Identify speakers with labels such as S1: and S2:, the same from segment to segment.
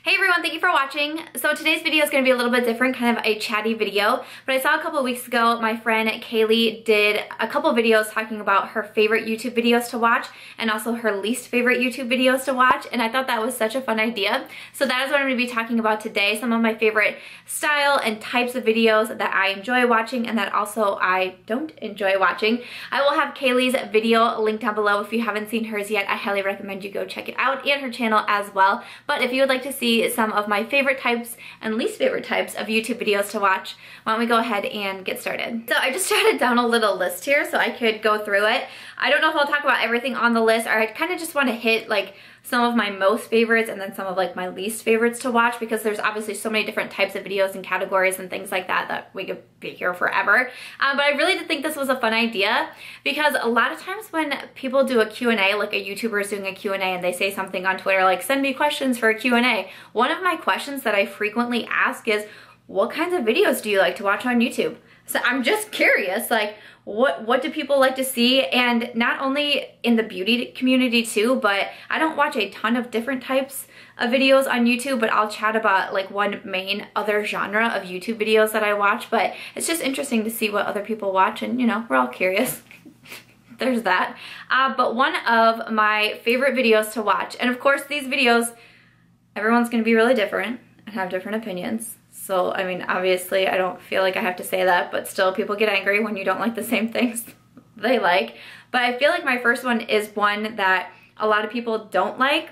S1: Hey everyone, thank you for watching. So today's video is going to be a little bit different, kind of a chatty video, but I saw a couple of weeks ago my friend Kaylee did a couple videos talking about her favorite YouTube videos to watch and also her least favorite YouTube videos to watch, and I thought that was such a fun idea. So that is what I'm going to be talking about today, some of my favorite style and types of videos that I enjoy watching and that also I don't enjoy watching. I will have Kaylee's video linked down below. If you haven't seen hers yet, I highly recommend you go check it out, and her channel as well. But if you would like to see some of my favorite types and least favorite types of YouTube videos to watch, why don't we go ahead and get started. So I just jotted down a little list here so I could go through it. I don't know if I'll talk about everything on the list, or I kind of just want to hit like some of my most favorites and then some of like my least favorites to watch, because there's obviously so many different types of videos and categories and things like that that we could be here forever. But I really did think this was a fun idea, because a lot of times when people do a Q&A, like a YouTuber is doing a Q&A and they say something on Twitter like, send me questions for a Q&A, one of my questions that I frequently ask is, what kinds of videos do you like to watch on YouTube? So I'm just curious, like, what do people like to see? And not only in the beauty community too, but I don't watch a ton of different types of videos on YouTube, but I'll chat about like one main other genre of YouTube videos that I watch. But it's just interesting to see what other people watch, and you know, we're all curious. There's that. But one of my favorite videos to watch, and of course these videos, everyone's gonna be really different and have different opinions. So, I mean, obviously I don't feel like I have to say that, but still people get angry when you don't like the same things they like. But I feel like my first one is one that a lot of people don't like.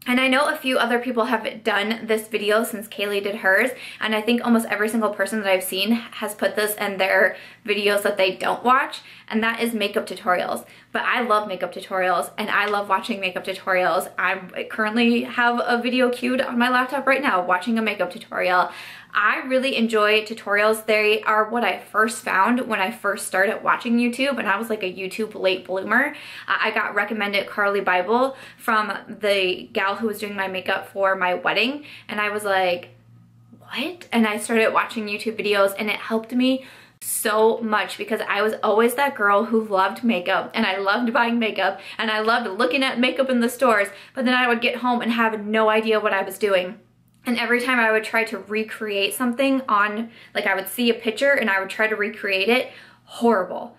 S1: And I know a few other people have done this video since Kaylee did hers, and I think almost every single person that I've seen has put this in their videos that they don't watch, and that is makeup tutorials. But I love makeup tutorials, and I love watching makeup tutorials. I currently have a video queued on my laptop right now watching a makeup tutorial. I really enjoy tutorials. They are what I first found when I first started watching YouTube, and I was like a YouTube late bloomer. I got recommended Carly Bible from the gal who was doing my makeup for my wedding, and I was like, what? And I started watching YouTube videos, and it helped me so much, because I was always that girl who loved makeup, and I loved buying makeup, and I loved looking at makeup in the stores, but then I would get home and have no idea what I was doing. And every time I would try to recreate something on, like I would see a picture and I would try to recreate it, horrible.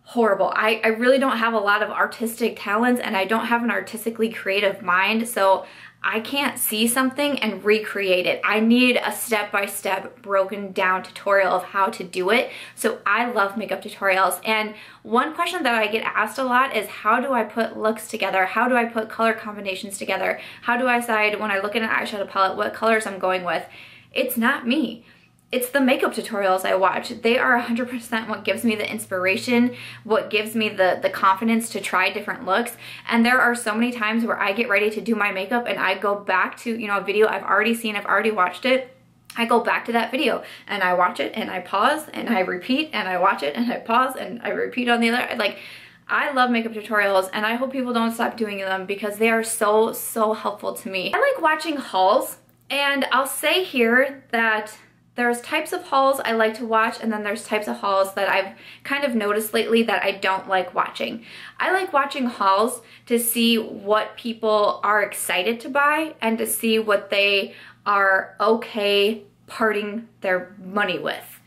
S1: Horrible. I really don't have a lot of artistic talents, and I don't have an artistically creative mind, so I can't see something and recreate it. I need a step-by-step broken down tutorial of how to do it. So I love makeup tutorials. And one question that I get asked a lot is, how do I put looks together? How do I put color combinations together? How do I decide when I look at an eyeshadow palette what colors I'm going with? It's not me. It's the makeup tutorials I watch. They are 100% what gives me the inspiration, what gives me the confidence to try different looks. And there are so many times where I get ready to do my makeup and I go back to, you know, a video I've already seen, I've already watched it. I go back to that video and I watch it and I pause and I repeat and I watch it and I pause and I repeat on the other. Like, I love makeup tutorials, and I hope people don't stop doing them because they are so, so helpful to me. I like watching hauls, and I'll say here that there's types of hauls I like to watch, and then there's types of hauls that I've kind of noticed lately that I don't like watching. I like watching hauls to see what people are excited to buy and to see what they are okay parting their money with.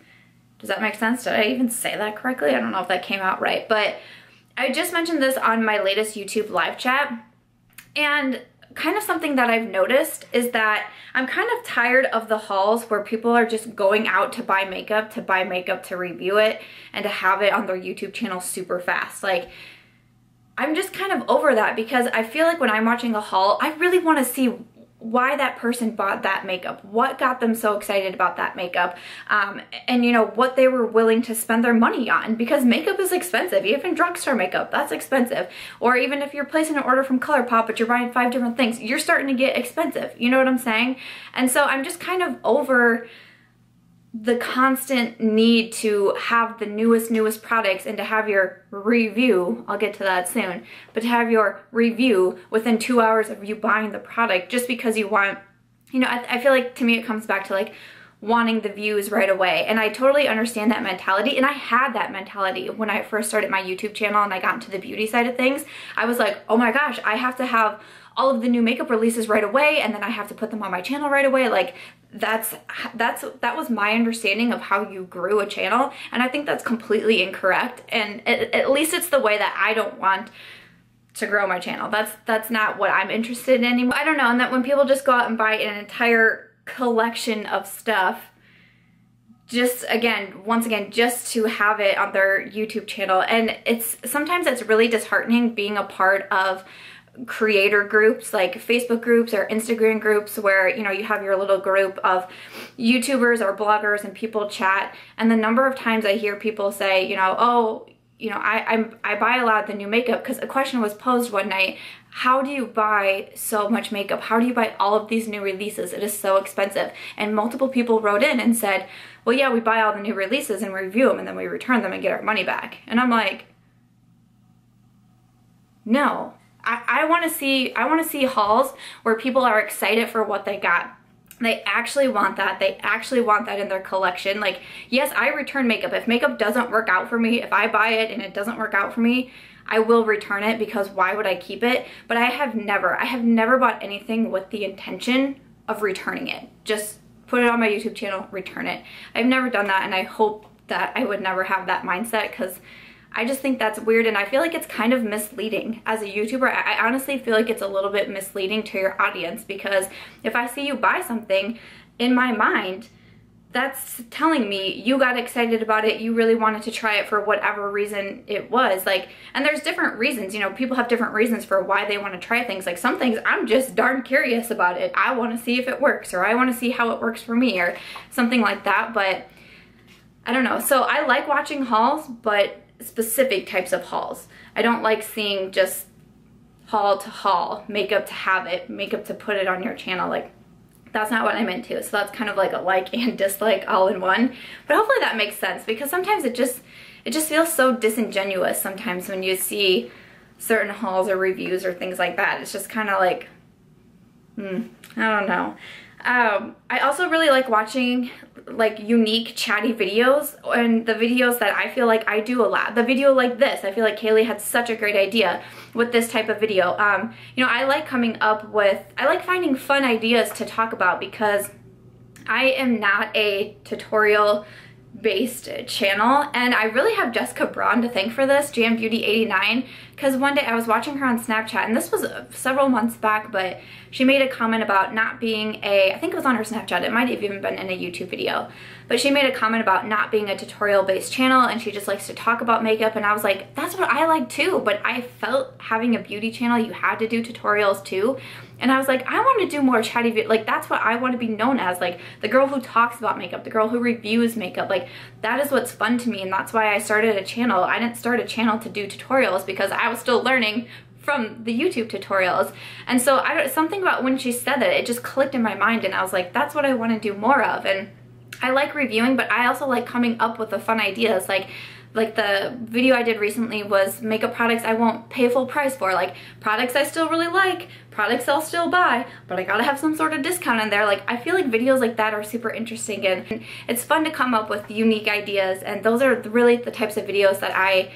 S1: Does that make sense? Did I even say that correctly? I don't know if that came out right, but I just mentioned this on my latest YouTube live chat, and kind of something that I've noticed is that I'm kind of tired of the hauls where people are just going out to buy makeup, to review it, and to have it on their YouTube channel super fast. Like, I'm just kind of over that, because I feel like when I'm watching a haul, I really want to see why that person bought that makeup, what got them so excited about that makeup, and you know, what they were willing to spend their money on, because makeup is expensive. Even drugstore makeup, that's expensive. Or even if you're placing an order from Colourpop but you're buying 5 different things, you're starting to get expensive. You know what I'm saying? And so I'm just kind of over the constant need to have the newest products and to have your review, I'll get to that soon, but to have your review within 2 hours of you buying the product just because you want, you know, I feel like to me it comes back to like wanting the views right away. And I totally understand that mentality, and I had that mentality when I first started my YouTube channel and I got into the beauty side of things. I was like, oh my gosh, I have to have all of the new makeup releases right away and then I have to put them on my channel right away. Like that was my understanding of how you grew a channel, and I think that's completely incorrect, and at least it's the way that I don't want to grow my channel. That's not what I'm interested in anymore. I don't know, and that when people just go out and buy an entire collection of stuff just once again just to have it on their YouTube channel, and sometimes it's really disheartening being a part of creator groups like Facebook groups or Instagram groups where, you know, you have your little group of YouTubers or bloggers and people chat, and the number of times I hear people say, you know, oh, you know, I buy a lot of the new makeup, because a question was posed one night, how do you buy so much makeup? How do you buy all of these new releases? It is so expensive. And multiple people wrote in and said, well, yeah, we buy all the new releases and review them and then we return them and get our money back. And I'm like, no. I want to see hauls where people are excited for what they got. They actually want that. They actually want that in their collection. Like, yes, I return makeup. If makeup doesn't work out for me, if I buy it and it doesn't work out for me, I will return it, because why would I keep it? But I have never bought anything with the intention of returning it. Just put it on my YouTube channel, return it. I've never done that, and I hope that I would never have that mindset, because I just think that's weird, and I feel like it's kind of misleading as a YouTuber. I honestly feel like it's a little bit misleading to your audience, because if I see you buy something, in my mind, that's telling me you got excited about it, you really wanted to try it for whatever reason it was. Like, and there's different reasons, you know, people have different reasons for why they want to try things. Like some things I'm just darn curious about it. I want to see if it works, or I want to see how it works for me, or something like that. But I don't know. So I like watching hauls, but specific types of hauls. I don't like seeing just haul to haul, makeup to have it, makeup to put it on your channel. Like, that's not what I'm into. So that's kind of like a like and dislike all in one. But hopefully that makes sense, because sometimes it just feels so disingenuous sometimes when you see certain hauls or reviews or things like that. It's just kind of like, I don't know. I also really like watching like unique chatty videos, and the videos that I feel like I do a lot. The video like this, I feel like Kaylee had such a great idea with this type of video. You know, I like finding fun ideas to talk about, because I am not a tutorial based channel, and I really have Jessica Braun to thank for this, Jam Beauty 89, because one day I was watching her on Snapchat, and this was several months back, but she made a comment about not being I think it was on her Snapchat, it might have even been in a YouTube video, but she made a comment about not being a tutorial based channel, and she just likes to talk about makeup, and I was like, that's what I like too, but I felt having a beauty channel, you had to do tutorials too. And I was like, I want to do more chatty videos. Like, that's what I want to be known as. Like, the girl who talks about makeup, the girl who reviews makeup. Like, that is what's fun to me, and that's why I started a channel. I didn't start a channel to do tutorials, because I was still learning from the YouTube tutorials. And so something about when she said that, it just clicked in my mind, and I was like, that's what I want to do more of. And I like reviewing, but I also like coming up with the fun ideas. Like the video I did recently was makeup products I won't pay full price for. Like, products I still really like, products I'll still buy, but I gotta have some sort of discount in there. Like, I feel like videos like that are super interesting, and it's fun to come up with unique ideas, and those are really the types of videos that I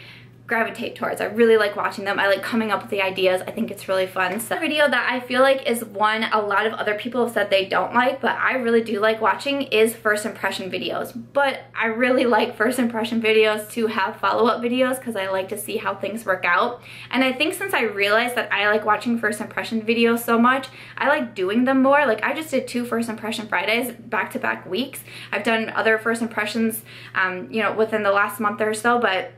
S1: gravitate towards. I really like watching them. I like coming up with the ideas. I think it's really fun. So, a video that I feel like is one a lot of other people have said they don't like, but I really do like watching, is first impression videos. But I really like first impression videos to have follow-up videos, because I like to see how things work out. And I think since I realized that I like watching first impression videos so much, I like doing them more. Like, I just did 2 first impression Fridays back-to-back weeks. I've done other first impressions, you know, within the last month or so, but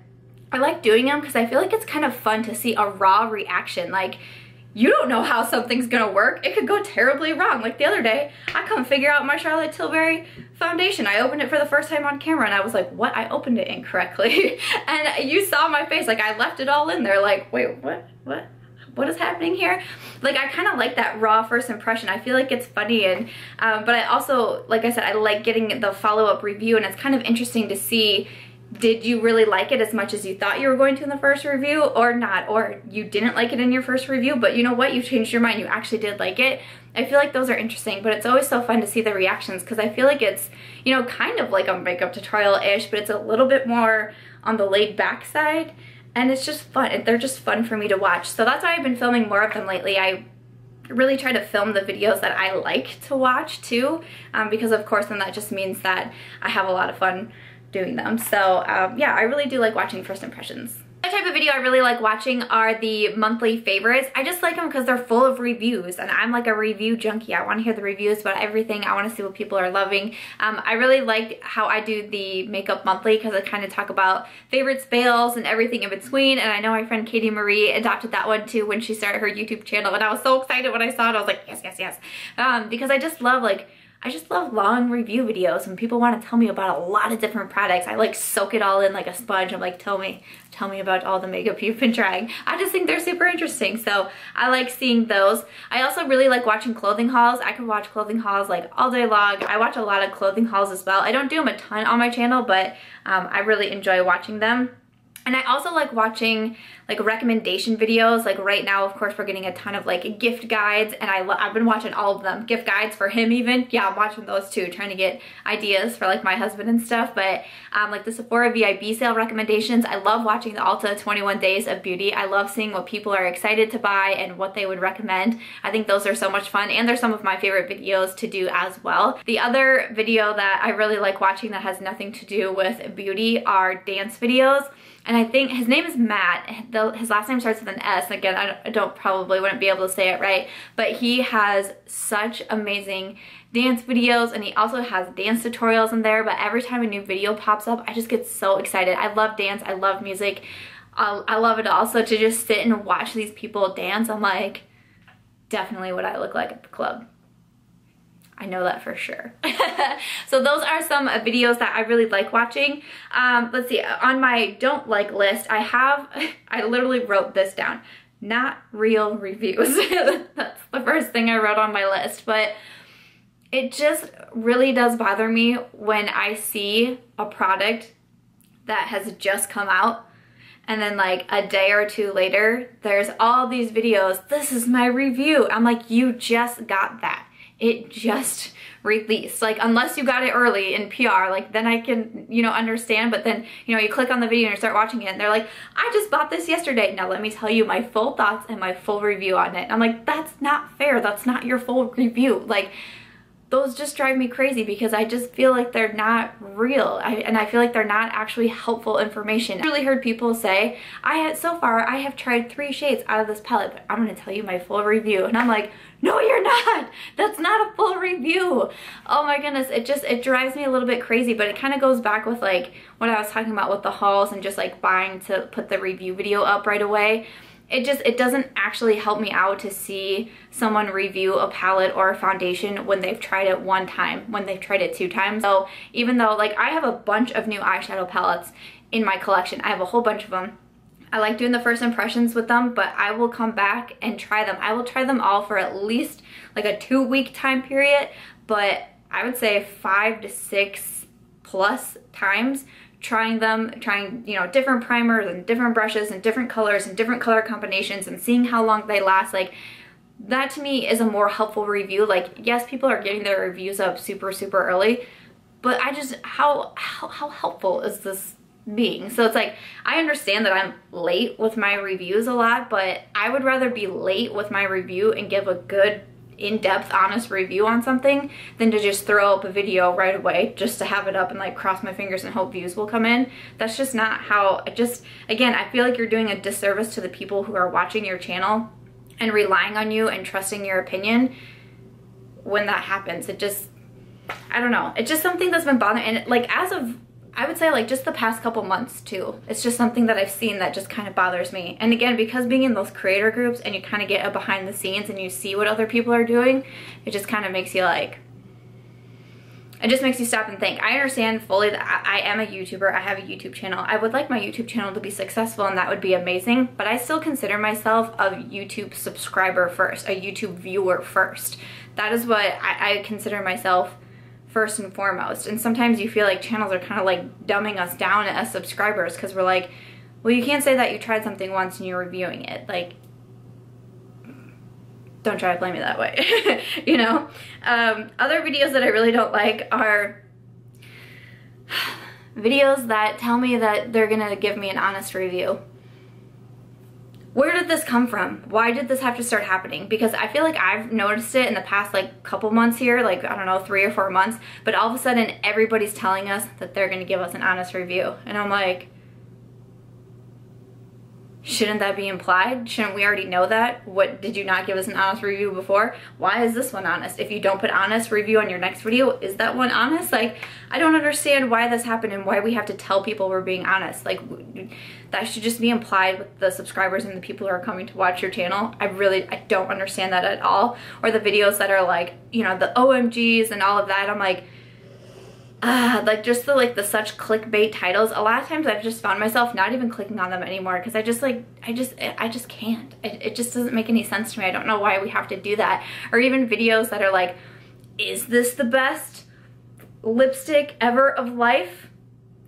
S1: I like doing them because I feel like it's kind of fun to see a raw reaction. Like, you don't know how something's gonna work. It could go terribly wrong. Like the other day, I couldn't figure out my Charlotte Tilbury foundation. I opened it for the first time on camera and I was like, what? I opened it incorrectly. And you saw my face, like I left it all in there like, wait, what is happening here? Like, I kind of like that raw first impression. I feel like it's funny, and but I also, like I said, I like getting the follow-up review, and it's kind of interesting to see, did you really like it as much as you thought you were going to in the first review or not? Or you didn't like it in your first review, but you know what? You changed your mind. You actually did like it. I feel like those are interesting, but it's always so fun to see the reactions because I feel like it's, you know, kind of like a makeup tutorial-ish, but it's a little bit more on the laid-back side, and it's just fun. They're just fun for me to watch. So that's why I've been filming more of them lately. I really try to film the videos that I like to watch too, because of course then that just means that I have a lot of fun doing them. So yeah, I really do like watching first impressions. The type of video I really like watching are the monthly favorites. I just like them because they're full of reviews, and I'm like a review junkie. I want to hear the reviews about everything. I want to see what people are loving. I really like how I do the makeup monthly because I kind of talk about favorites, fails, and everything in between. And I know my friend Katie Marie adopted that one too when she started her YouTube channel, and I was so excited when I saw it. I was like, yes, yes, yes. Because I just love long review videos when people want to tell me about a lot of different products. I like soak it all in like a sponge. I'm like, tell me about all the makeup you've been trying. I just think they're super interesting, so I like seeing those. I also really like watching clothing hauls. I could watch clothing hauls like all day long. I watch a lot of clothing hauls as well. I don't do them a ton on my channel, but I really enjoy watching them. And I also like watching like recommendation videos. Like right now, of course, we're getting a ton of like gift guides, and I've been watching all of them. Gift guides for him even. Yeah, I'm watching those too, trying to get ideas for like my husband and stuff. But like the Sephora VIB sale recommendations. I love watching the Ulta 21 Days of Beauty. I love seeing what people are excited to buy and what they would recommend. I think those are so much fun, and they're some of my favorite videos to do as well. The other video that I really like watching that has nothing to do with beauty are dance videos. And I think his name is Matt. His last name starts with an S. Again, I wouldn't be able to say it right. But he has such amazing dance videos, and he also has dance tutorials in there. But every time a new video pops up, I just get so excited. I love dance. I love music. I love it also to just sit and watch these people dance. I'm like, definitely what I look like at the club. I know that for sure. So those are some videos that I really like watching. Let's see, on my don't like list, I literally wrote this down. Not real reviews. That's the first thing I wrote on my list, but it just really does bother me when I see a product that has just come out, and then like a day or two later, there's all these videos, this is my review. I'm like, you just got that. It just released. Like, unless you got it early in PR, like then I can, you know, understand. But then, you know, you click on the video and you start watching it and they're like, I just bought this yesterday. Now let me tell you my full thoughts and my full review on it. I'm like, that's not fair. That's not your full review. Like, those just drive me crazy because I just feel like they're not real. And I feel like they're not actually helpful information. I've really heard people say, so far I have tried 3 shades out of this palette, but I'm gonna tell you my full review. And I'm like, no, you're not. That's not a full review. Oh my goodness, it drives me a little bit crazy, but it kind of goes back with like what I was talking about with the hauls and just like buying to put the review video up right away. It doesn't actually help me out to see someone review a palette or a foundation when they've tried it 1 time, when they've tried it 2 times. So even though like I have a bunch of new eyeshadow palettes in my collection, I have a whole bunch of them. I like doing the first impressions with them, but I will come back and try them. I will try them all for at least like a 2-week time period, but I would say 5 to 6 plus times trying, you know, different primers and different brushes and different colors and different color combinations and seeing how long they last. Like, that to me is a more helpful review. Like, yes, people are getting their reviews up super, super early, but I just, how helpful is this being? So it's like, I understand that I'm late with my reviews a lot, but I would rather be late with my review and give a good in-depth honest review on something than to just throw up a video right away just to have it up and like cross my fingers and hope views will come in. That's just not how, again, I feel like you're doing a disservice to the people who are watching your channel and relying on you and trusting your opinion when that happens. I don't know, it's just something that's been bothering, and like as of, I would say like just the past couple months too, it's just something that I've seen that just kind of bothers me. And again, because being in those creator groups and you kind of get a behind the scenes and you see what other people are doing, it just kind of makes you like, it just makes you stop and think. I understand fully that I am a YouTuber, I have a YouTube channel. I would like my YouTube channel to be successful and that would be amazing, but I still consider myself a YouTube subscriber first, a YouTube viewer first. That is what I consider myself first and foremost. And sometimes you feel like channels are kind of like dumbing us down as subscribers because we're like, well, you can't say that you tried something once and you're reviewing it. Like, don't try to play me that way. You know? Other videos that I really don't like are videos that tell me that they're gonna give me an honest review. where did this come from? Why did this have to start happening? Because I feel like I've noticed it in the past like couple months here, like I don't know, 3 or 4 months, but all of a sudden everybody's telling us that they're gonna give us an honest review. And I'm like, shouldn't that be implied? Shouldn't we already know that? What, did you not give us an honest review before? Why is this one honest? If you don't put honest review on your next video, is that one honest? Like, I don't understand why this happened and why we have to tell people we're being honest. Like, that should just be implied with the subscribers and the people who are coming to watch your channel. I don't understand that at all. Or the videos that are like, you know, the OMGs and all of that. I'm like, like just the such clickbait titles. A lot of times I've just found myself not even clicking on them anymore because I just can't. It just doesn't make any sense to me. I don't know why we have to do that. Or even videos that are like, is this the best lipstick ever of life?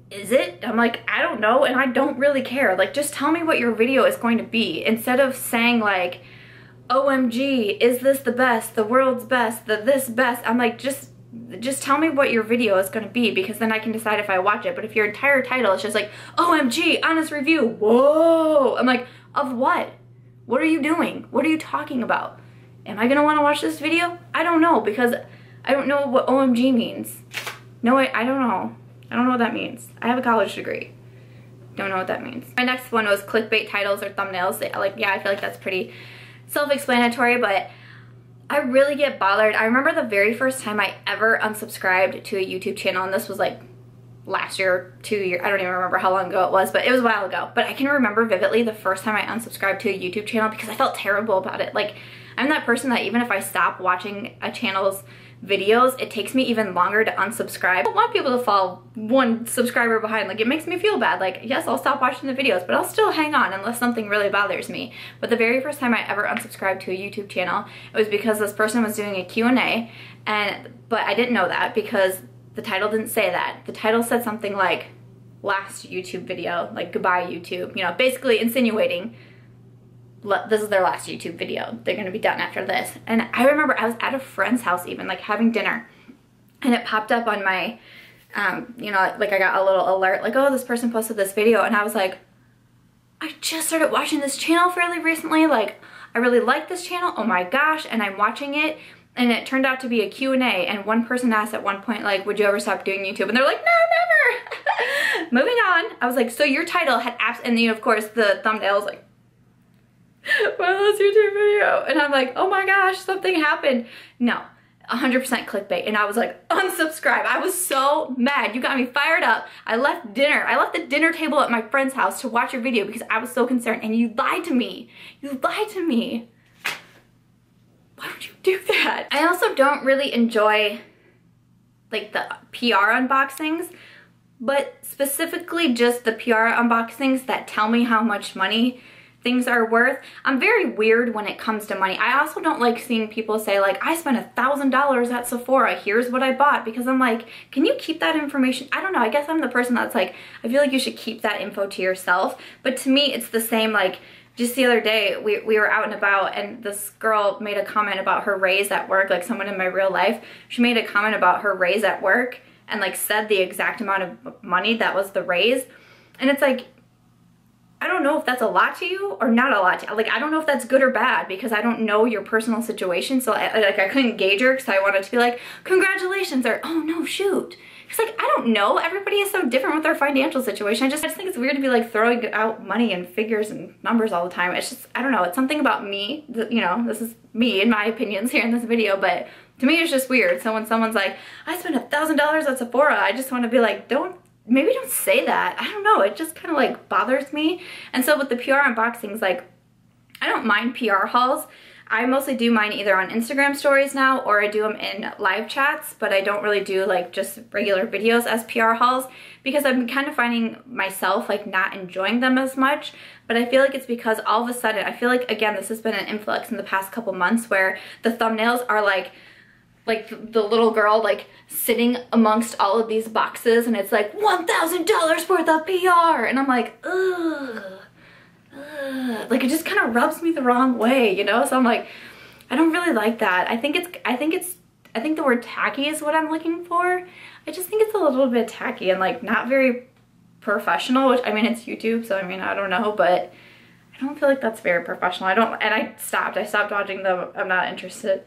S1: Is it? I'm like, I don't know, and I don't really care. Like, just tell me what your video is going to be instead of saying like, OMG, is this the best, the world's best, the this best. I'm like, just tell me what your video is going to be, because then I can decide if I watch it. But if your entire title is just like, OMG, honest review, whoa, I'm like, of what? What are you doing? What are you talking about? Am I going to want to watch this video? I don't know, because I don't know what OMG means. No, I don't know. I don't know what that means. I have a college degree. Don't know what that means. My next one was clickbait titles or thumbnails. Like, yeah, I feel like that's pretty self-explanatory, but I really get bothered. I remember the very first time I ever unsubscribed to a YouTube channel, and this was like last year, 2 years, I don't even remember how long ago it was, but it was a while ago. But I can remember vividly the first time I unsubscribed to a YouTube channel because I felt terrible about it. Like, I'm that person that even if I stop watching a channel's videos, it takes me even longer to unsubscribe. I don't want people to fall 1 subscriber behind. Like, it makes me feel bad. Like, yes, I'll stop watching the videos, but I'll still hang on unless something really bothers me. But the very first time I ever unsubscribed to a YouTube channel, it was because this person was doing a Q&A, but I didn't know that because the title didn't say that. The title said something like, last YouTube video, like, goodbye YouTube, you know, basically insinuating this is their last YouTube video. They're gonna be done after this. And I remember I was at a friend's house even, like having dinner, and it popped up on my, you know, like I got a little alert, like, oh, this person posted this video, and I was like, I just started watching this channel fairly recently, like, I really like this channel, oh my gosh, and I'm watching it, and it turned out to be a Q&A, and one person asked at one point, like, would you ever stop doing YouTube? And they're like, no, never! Moving on. I was like, so your title had apps, and then of course the thumbnail was like, my last YouTube video, and I'm like, oh my gosh, something happened. No, 100% clickbait. And I was like, unsubscribe. I was so mad. You got me fired up. I left dinner. I left the dinner table at my friend's house to watch your video because I was so concerned, and you lied to me. You lied to me. Why would you do that? I also don't really enjoy like the PR unboxings, but specifically just the PR unboxings that tell me how much money things are worth. I'm very weird when it comes to money. I also don't like seeing people say like, I spent $1,000 at Sephora, here's what I bought, because I'm like, can you keep that information? I don't know, I guess I'm the person that's like, I feel like you should keep that info to yourself. But to me, it's the same. Like, just the other day, we were out and about, and this girl made a comment about her raise at work, like someone in my real life. She made a comment about her raise at work and like said the exact amount of money that was the raise. And it's like, I don't know if that's a lot to you or not a lot to you. Like, I don't know if that's good or bad because I don't know your personal situation. So I couldn't gauge her because I wanted to be like, congratulations, or oh no, shoot. It's like, I don't know. Everybody is so different with their financial situation. I just think it's weird to be like throwing out money and figures and numbers all the time. It's just, I don't know. It's something about me that, you know, this is me and my opinions here in this video, but to me it's just weird. So when someone's like, I spent $1,000 at Sephora, I just want to be like, maybe don't say that. I don't know, it just kind of like bothers me. And so with the PR unboxings, like, I don't mind PR hauls. I mostly do mine either on Instagram stories now, or I do them in live chats, but I don't really do like just regular videos as PR hauls because I'm kind of finding myself like not enjoying them as much. But I feel like it's because all of a sudden, I feel like, again, this has been an influx in the past couple months where the thumbnails are like the little girl like sitting amongst all of these boxes, and it's like $1,000 worth of PR, and I'm like, ugh, like it just kind of rubs me the wrong way, you know? So I'm like, I don't really like that. I think the word tacky is what I'm looking for. I just think it's a little bit tacky and like not very professional, which, I mean, it's YouTube, so I mean, I don't know, but I don't feel like that's very professional. I stopped watching them. I'm not interested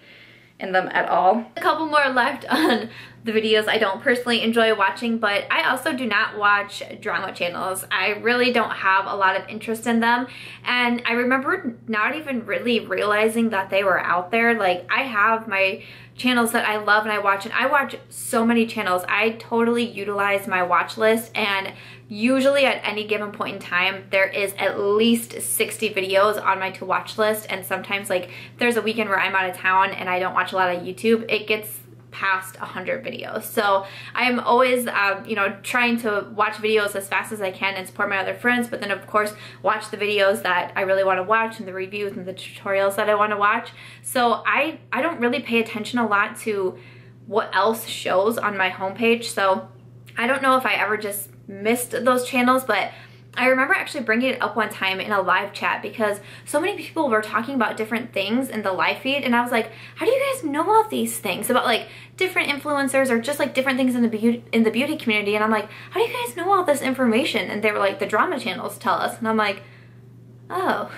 S1: in them at all. A couple more left on the videos I don't personally enjoy watching, but I also do not watch drama channels. I really don't have a lot of interest in them, and I remember not even really realizing that they were out there. Like, I have my channels that I love and I watch so many channels. I totally utilize my watch list, and usually at any given point in time there is at least 60 videos on my to watch list, and sometimes like if there's a weekend where I'm out of town and I don't watch a lot of YouTube, it gets past 100 videos. So I'm always you know, trying to watch videos as fast as I can and support my other friends, but then of course watch the videos that I really want to watch and the reviews and the tutorials that I want to watch. So I don't really pay attention a lot to what else shows on my homepage. So I don't know if I ever just missed those channels, but I remember actually bringing it up one time in a live chat because so many people were talking about different things in the live feed, and I was like, how do you guys know all these things about like different influencers or just like different things in the beauty community? And I'm like, how do you guys know all this information? And they were like, the drama channels tell us. And I'm like, oh,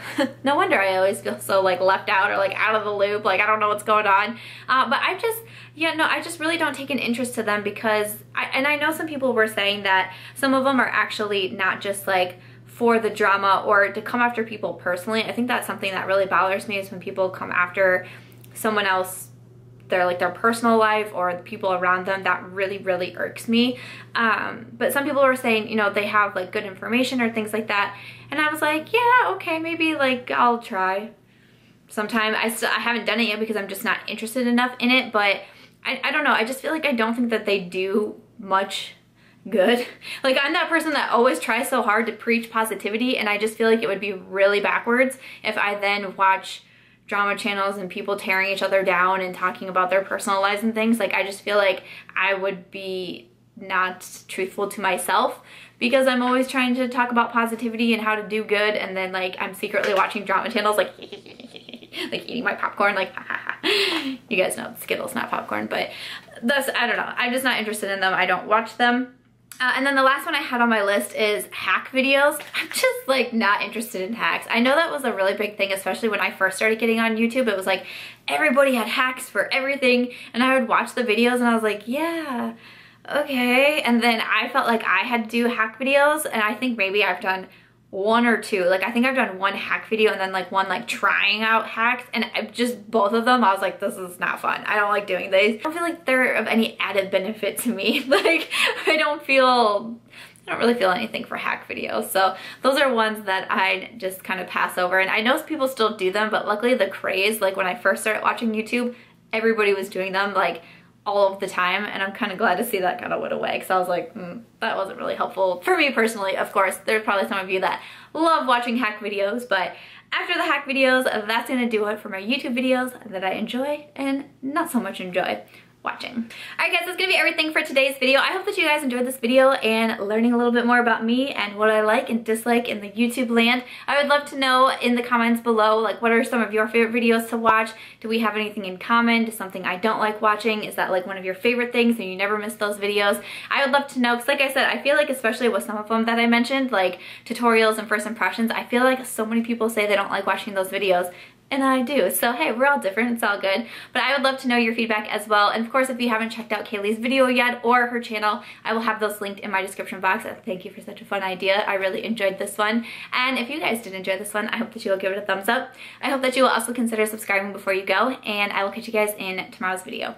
S1: no wonder I always feel so like left out or like out of the loop, like I don't know what's going on. But I just really don't take an interest to them because I know some people were saying that some of them are actually not just like for the drama or to come after people personally. I think that's something that really bothers me, is when people come after someone else, their personal life or the people around them. That really irks me. But some people were saying, you know, they have like good information or things like that, and I was like, yeah, okay, maybe like I'll try sometime. I haven't done it yet because I'm just not interested enough in it, but I don't know, I just feel like I don't think that they do much good. Like, I'm that person that always tries so hard to preach positivity, and I just feel like it would be really backwards if I then watch drama channels and people tearing each other down and talking about their personal lives and things. Like, I just feel like I would be not truthful to myself because I'm always trying to talk about positivity and how to do good, and then like I'm secretly watching drama channels like like eating my popcorn, like you guys know Skittles, not popcorn, but that's, I don't know, I'm just not interested in them. I don't watch them. And then the last one I had on my list is hack videos. I'm just like not interested in hacks. I know that was a really big thing, especially when I first started getting on YouTube. It was like everybody had hacks for everything, and I would watch the videos and I was like, yeah, okay. And then I felt like I had to do hack videos, and I think maybe I've done one or two. Like, I think I've done one hack video and then like one like trying out hacks, and just both of them I was like, this is not fun. I don't like doing these. I don't feel like they're of any added benefit to me. Like, I don't really feel anything for hack videos. So those are ones that I just kind of pass over, and I know people still do them, but luckily the craze, like when I first started watching YouTube, everybody was doing them like all of the time, and I'm kind of glad to see that kind of went away, because I was like, that wasn't really helpful for me personally. Of course, there's probably some of you that love watching hack videos, but after the hack videos, that's gonna do it for my YouTube videos that I enjoy and not so much enjoy watching. Alright guys, that's gonna be everything for today's video. I hope that you guys enjoyed this video and learning a little bit more about me and what I like and dislike in the YouTube land. I would love to know in the comments below, like, what are some of your favorite videos to watch? Do we have anything in common? Does something I don't like watching? Is that like one of your favorite things and you never miss those videos? I would love to know, because like I said, I feel like especially with some of them that I mentioned, like tutorials and first impressions, I feel like so many people say they don't like watching those videos. And I do. So hey, we're all different, it's all good. But I would love to know your feedback as well. And of course, if you haven't checked out Kaylee's video yet or her channel, I will have those linked in my description box. Thank you for such a fun idea. I really enjoyed this one. And if you guys did enjoy this one, I hope that you will give it a thumbs up. I hope that you will also consider subscribing before you go, and I will catch you guys in tomorrow's video.